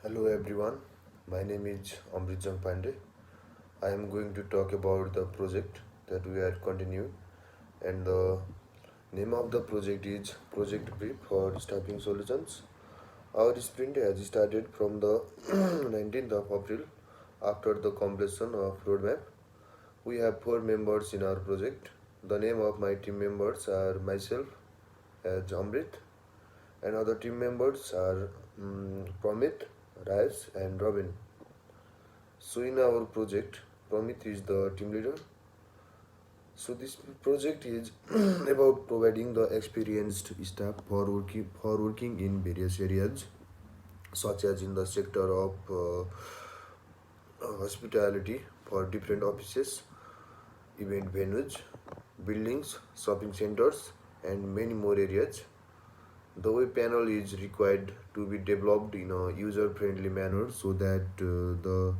Hello everyone, my name is Amritjang Pandey. I am going to talk about the project that we are continuing, and the name of the project is Project Brief for Staffing Solutions. Our sprint has started from the 19th of April after the completion of roadmap. We have 4 members in our project. The name of my team members are myself as Amrit, and other team members are Pramit, Raj, and Robin. So in our project, Pramit is the team leader. So this project is about providing the experienced staff for working in various areas, such as in the sector of hospitality for different offices, event venues, buildings, shopping centers, and many more areas. The web panel is required to be developed in a user-friendly manner so that the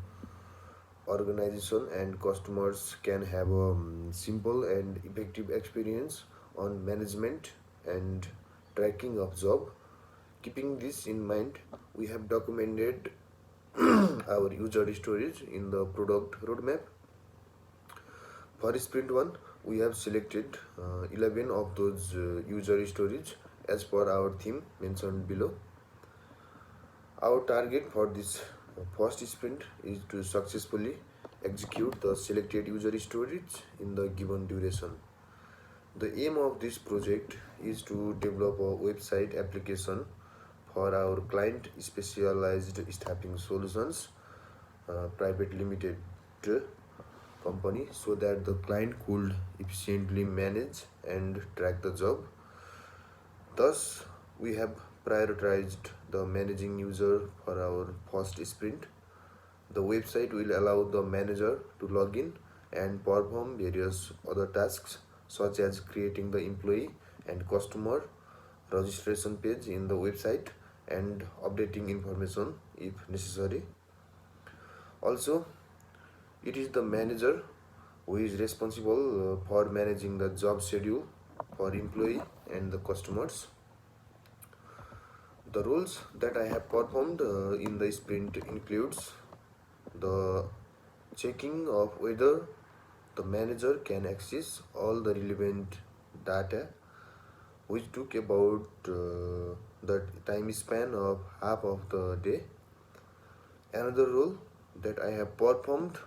organization and customers can have a simple and effective experience on management and tracking of job. Keeping this in mind, we have documented our user stories in the product roadmap. For sprint 1, we have selected 11 of those user stories as per our theme mentioned below. Our target for this first sprint is to successfully execute the selected user stories in the given duration. The aim of this project is to develop a website application for our client Specialized Staffing Solutions Private Limited company so that the client could efficiently manage and track the job. Thus, we have prioritized the managing user for our first sprint. The website will allow the manager to log in and perform various other tasks such as creating the employee and customer registration page in the website and updating information if necessary. Also, it is the manager who is responsible for managing the job schedule for employee and the customers. The roles that I have performed in the sprint includes the checking of whether the manager can access all the relevant data, which took about the time span of half of the day. Another role that I have performed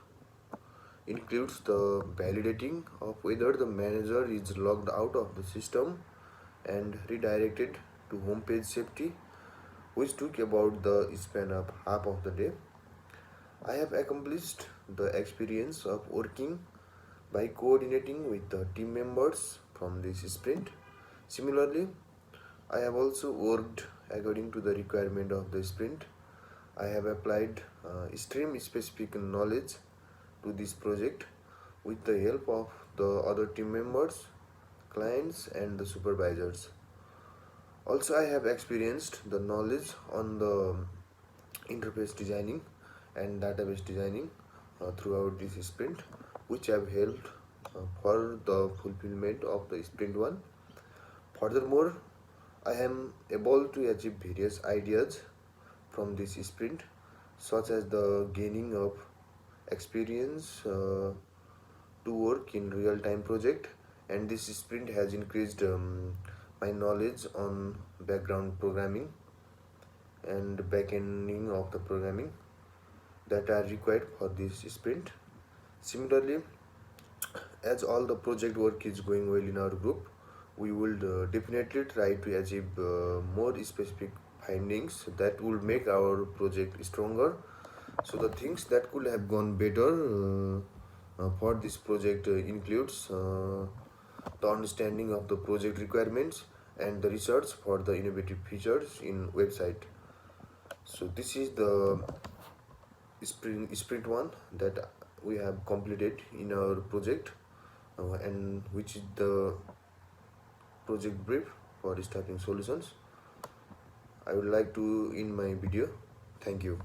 includes the validating of whether the manager is logged out of the system and redirected to homepage safety, which took about the span of half of the day. I have accomplished the experience of working by coordinating with the team members from this sprint. Similarly, I have also worked according to the requirement of the sprint. I have applied stream specific knowledge to this project with the help of the other team members, clients, and the supervisors. Also, I have experienced the knowledge on the interface designing and database designing throughout this sprint, which have helped for the fulfillment of the sprint 1. Furthermore, I am able to achieve various ideas from this sprint, such as the gaining of experience to work in real-time project, and this sprint has increased my knowledge on background programming and backending of the programming that are required for this sprint. Similarly, as all the project work is going well in our group, we will definitely try to achieve more specific findings that will make our project stronger. So the things that could have gone better for this project includes the understanding of the project requirements and the research for the innovative features in website. So this is the sprint 1 that we have completed in our project and which is the project brief for staffing solutions. I would like to end my video. Thank you.